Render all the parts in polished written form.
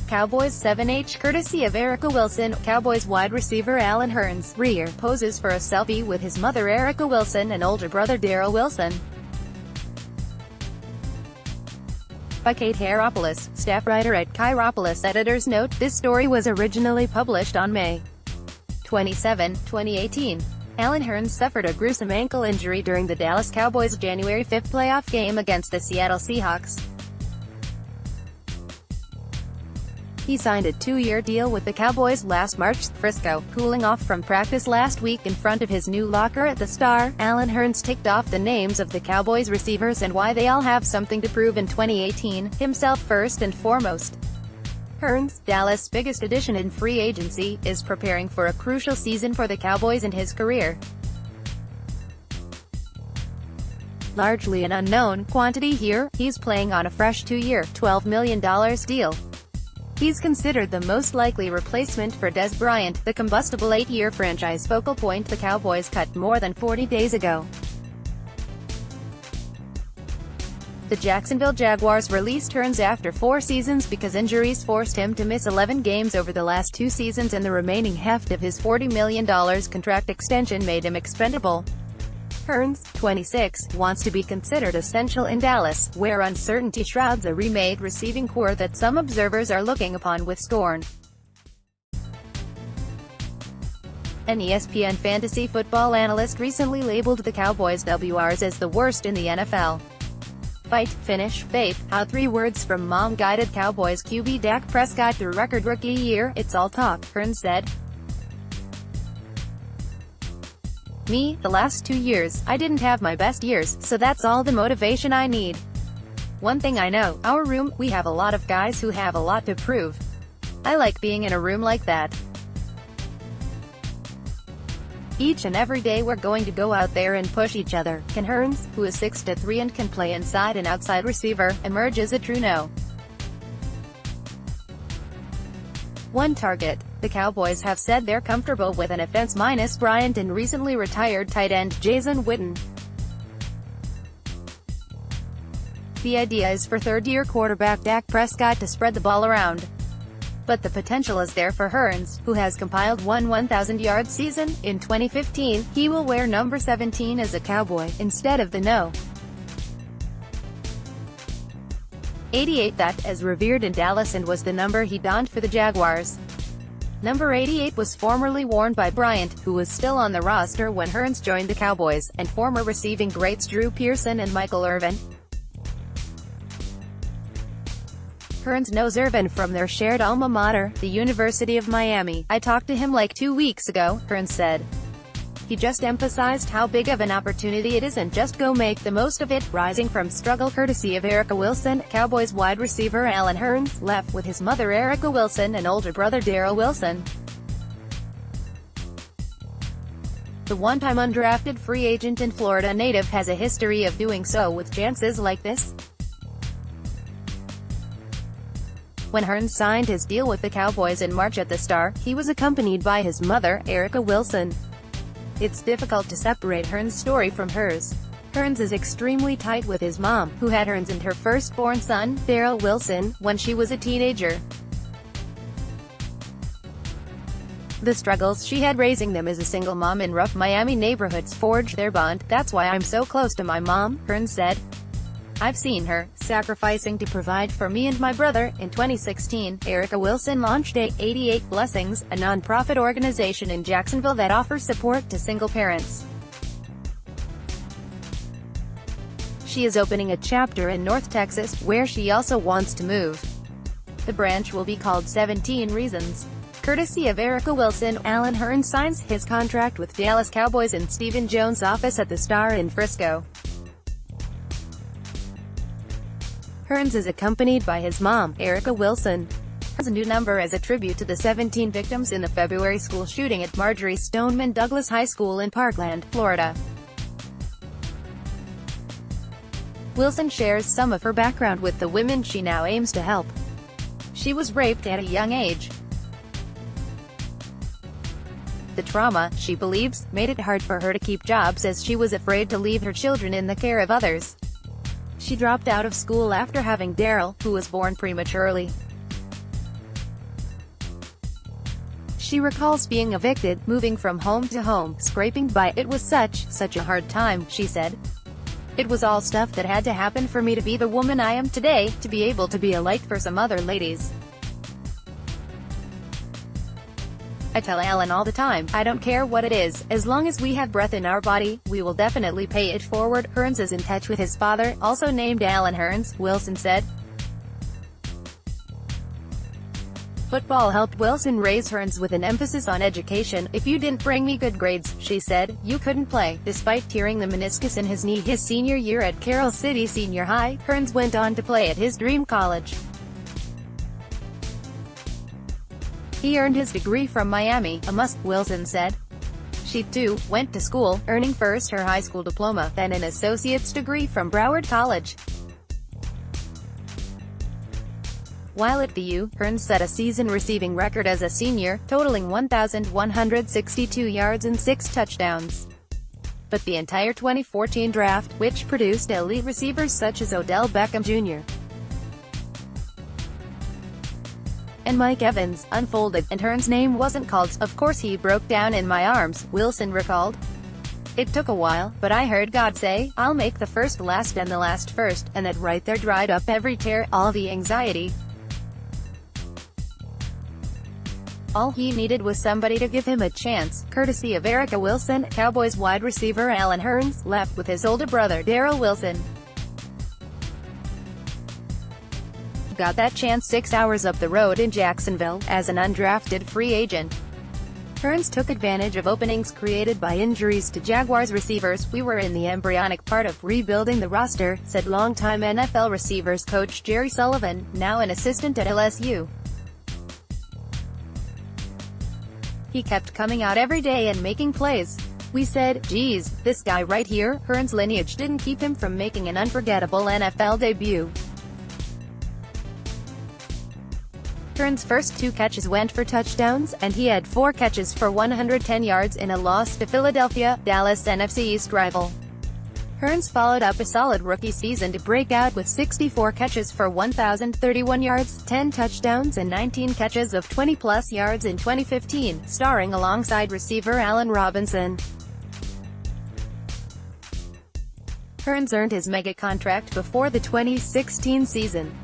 Cowboys 7H courtesy of Erica Wilson. Cowboys wide receiver Allen Hurns, rear, poses for a selfie with his mother Erica Wilson and older brother Daryl Wilson. By Kate Hairopoulos, staff writer at Hairopoulos. Editor's note: this story was originally published on May 27, 2018. Allen Hurns suffered a gruesome ankle injury during the Dallas Cowboys' January 5 playoff game against the Seattle Seahawks. He signed a 2-year deal with the Cowboys last March. Frisco, cooling off from practice last week in front of his new locker at the Star, Allen Hurns ticked off the names of the Cowboys receivers and why they all have something to prove in 2018, himself first and foremost. Hurns, Dallas' biggest addition in free agency, is preparing for a crucial season for the Cowboys in his career. Largely an unknown quantity here, he's playing on a fresh 2-year, $12 million deal. He's considered the most likely replacement for Dez Bryant, the combustible 8-year franchise focal point the Cowboys cut more than 40 days ago. The Jacksonville Jaguars released Hurns after 4 seasons because injuries forced him to miss 11 games over the last 2 seasons, and the remaining heft of his $40 million contract extension made him expendable. Hurns, 26, wants to be considered essential in Dallas, where uncertainty shrouds a remade receiving core that some observers are looking upon with scorn. An ESPN fantasy football analyst recently labeled the Cowboys' WRs as the worst in the NFL. Fight, finish, faith, how 3 words from mom guided Cowboys QB Dak Prescott through record rookie year. It's all talk, Hurns said. Me, the last 2 years, I didn't have my best years, so that's all the motivation I need. One thing I know, our room, we have a lot of guys who have a lot to prove. I like being in a room like that. Each and every day we're going to go out there and push each other. Can Hurns, who is 6'3" and can play inside and outside receiver, emerge as a true no? One target. The Cowboys have said they're comfortable with an offense minus Bryant and recently retired tight end Jason Witten. The idea is for third-year quarterback Dak Prescott to spread the ball around. But the potential is there for Hurns, who has compiled one 1,000-yard season. In 2015, he will wear number 17 as a Cowboy, instead of the No. 88 that is revered in Dallas and was the number he donned for the Jaguars. Number 88 was formerly worn by Bryant, who was still on the roster when Hurns joined the Cowboys, and former receiving greats Drew Pearson and Michael Irvin. Hurns knows Irvin from their shared alma mater, the University of Miami. I talked to him like 2 weeks ago, Hurns said. He just emphasized how big of an opportunity it is and just go make the most of it. Rising from struggle courtesy of Erica Wilson, Cowboys wide receiver Allen Hurns left with his mother Erica Wilson and older brother Daryl Wilson. The one-time undrafted free agent and Florida native has a history of doing so with chances like this. When Hurns signed his deal with the Cowboys in March at the Star, he was accompanied by his mother, Erica Wilson. It's difficult to separate Hurns' story from hers. Hurns is extremely tight with his mom, who had Hurns and her firstborn son, Daryl Wilson, when she was a teenager. The struggles she had raising them as a single mom in rough Miami neighborhoods forged their bond. That's why I'm so close to my mom, Hurns said. I've seen her sacrificing to provide for me and my brother. In 2016, Erica Wilson launched 88 Blessings, a non-profit organization in Jacksonville that offers support to single parents. She is opening a chapter in North Texas, where she also wants to move. The branch will be called 17 Reasons. Courtesy of Erica Wilson, Allen Hurns signs his contract with Dallas Cowboys in Stephen Jones' office at the Star in Frisco. Hurns is accompanied by his mom, Erica Wilson. His new number as a tribute to the 17 victims in the February school shooting at Marjory Stoneman Douglas High School in Parkland, Florida. Wilson shares some of her background with the women she now aims to help. She was raped at a young age. The trauma, she believes, made it hard for her to keep jobs as she was afraid to leave her children in the care of others. She dropped out of school after having Daryl, who was born prematurely. She recalls being evicted, moving from home to home, scraping by. It was such a hard time, she said. It was all stuff that had to happen for me to be the woman I am today, to be able to be a light for some other ladies. I tell Allen all the time, I don't care what it is, as long as we have breath in our body, we will definitely pay it forward. Hurns is in touch with his father, also named Allen Hurns, Wilson said. Football helped Wilson raise Hurns with an emphasis on education. If you didn't bring me good grades, she said, you couldn't play. Despite tearing the meniscus in his knee his senior year at Carroll City Senior High, Hurns went on to play at his dream college. He earned his degree from Miami, a must, Wilson said. She, too, went to school, earning first her high school diploma, then an associate's degree from Broward College. While at the U, Hurns set a season receiving record as a senior, totaling 1,162 yards and 6 touchdowns. But the entire 2014 draft, which produced elite receivers such as Odell Beckham Jr. and Mike Evans, unfolded, and Hurns' name wasn't called. Of course he broke down in my arms, Wilson recalled. It took a while, but I heard God say, I'll make the first last and the last first, and that right there dried up every tear, all the anxiety. All he needed was somebody to give him a chance. Courtesy of Erica Wilson, Cowboys wide receiver Allen Hurns left with his older brother Daryl Wilson. Got that chance 6 hours up the road in Jacksonville, as an undrafted free agent. Hurns took advantage of openings created by injuries to Jaguars receivers. We were in the embryonic part of rebuilding the roster, said longtime NFL receivers coach Jerry Sullivan, now an assistant at LSU. He kept coming out every day and making plays. We said, geez, this guy right here. Hurns' lineage didn't keep him from making an unforgettable NFL debut. Hurns' first 2 catches went for touchdowns, and he had 4 catches for 110 yards in a loss to Philadelphia, Dallas NFC East rival. Hurns followed up a solid rookie season to break out with 64 catches for 1,031 yards, 10 touchdowns and 19 catches of 20-plus yards in 2015, starring alongside receiver Allen Robinson. Hurns earned his mega contract before the 2016 season.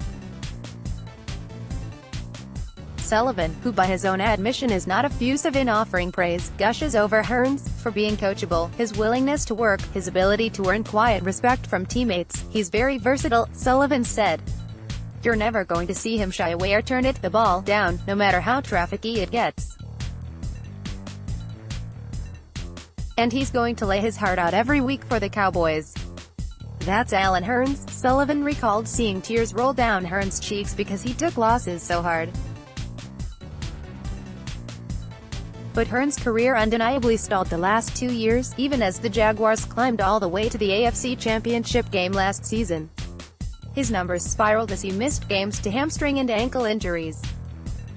Sullivan, who by his own admission is not effusive in offering praise, gushes over Hurns for being coachable, his willingness to work, his ability to earn quiet respect from teammates. He's very versatile, Sullivan said. You're never going to see him shy away or turn the ball down, no matter how trafficky it gets. And he's going to lay his heart out every week for the Cowboys. That's Allen Hurns. Sullivan recalled seeing tears roll down Hurns' cheeks because he took losses so hard. But Hurns' career undeniably stalled the last 2 years, even as the Jaguars climbed all the way to the AFC Championship game last season. His numbers spiraled as he missed games to hamstring and ankle injuries.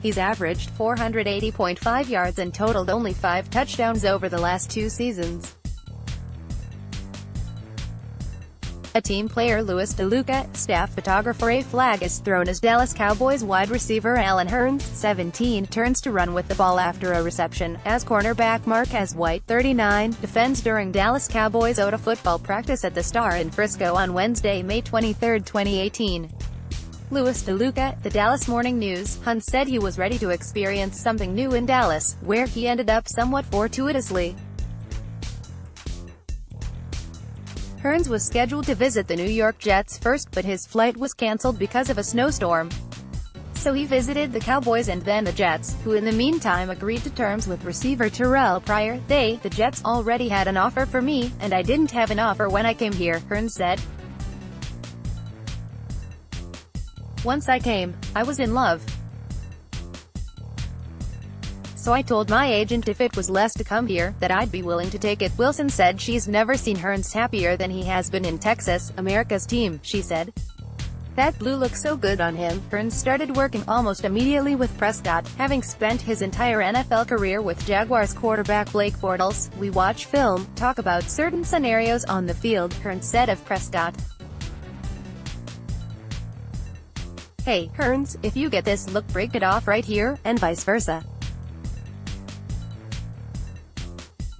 He's averaged 480.5 yards and totaled only 5 touchdowns over the last 2 seasons. A team player, Louis DeLuca, staff photographer. A flag is thrown as Dallas Cowboys wide receiver Allen Hurns, 17, turns to run with the ball after a reception, as cornerback Marquez White, 39, defends during Dallas Cowboys OTA football practice at the Star in Frisco on Wednesday, May 23, 2018. Louis DeLuca, the Dallas Morning News, Hunt said he was ready to experience something new in Dallas, where he ended up somewhat fortuitously. Hurns was scheduled to visit the New York Jets first, but his flight was cancelled because of a snowstorm. So he visited the Cowboys and then the Jets, who in the meantime agreed to terms with receiver Terrell Pryor. The Jets, already had an offer for me, and I didn't have an offer when I came here, Hurns said. Once I came, I was in love. So I told my agent if it was less to come here, that I'd be willing to take it. Wilson said she's never seen Hurns happier than he has been in Texas, America's team, she said. That blue looks so good on him. Hurns started working almost immediately with Prescott, having spent his entire NFL career with Jaguars quarterback Blake Bortles. We watch film, talk about certain scenarios on the field, Hurns said of Prescott. Hey, Hurns, if you get this look, break it off right here, and vice versa.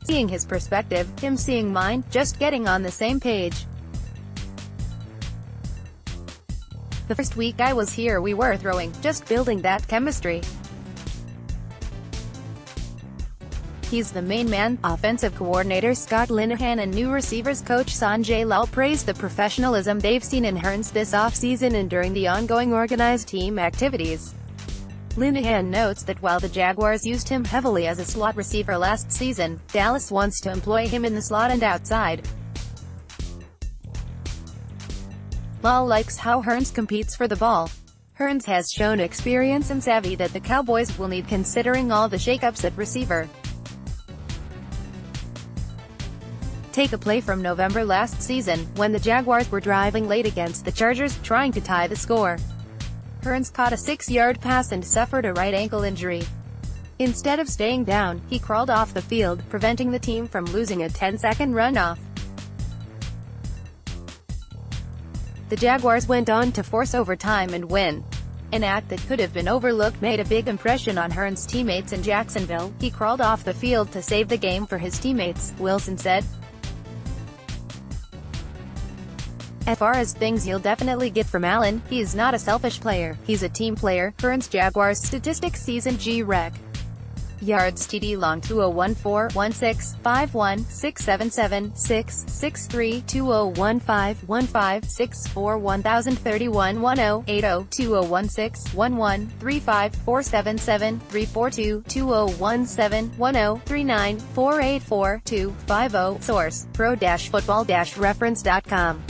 Seeing his perspective, him seeing mine, just getting on the same page. The first week I was here we were throwing, just building that chemistry. He's the main man. Offensive coordinator Scott Linehan and new receivers coach Sanjay Lal praised the professionalism they've seen in Hurns this offseason and during the ongoing organized team activities. Linehan notes that while the Jaguars used him heavily as a slot receiver last season, Dallas wants to employ him in the slot and outside. Lal likes how Hurns competes for the ball. Hurns has shown experience and savvy that the Cowboys will need considering all the shakeups at receiver. Take a play from November last season, when the Jaguars were driving late against the Chargers, trying to tie the score. Hurns caught a 6-yard pass and suffered a right ankle injury. Instead of staying down, he crawled off the field, preventing the team from losing a 10-second runoff. The Jaguars went on to force overtime and win. An act that could have been overlooked made a big impression on Hurns' teammates in Jacksonville. He crawled off the field to save the game for his teammates, Wilson said. As far as things you'll definitely get from Allen, he's not a selfish player, he's a team player. Hurns Jaguars statistics season G-Rec. Yards TD long 2014, 16, 51, 677, 6, 63, 2015, 15, 64, 1031, 10, 80, 2016, 11, 35, 477, 342, 2017, 10, 39, 484, 250. Source: pro-football-reference.com.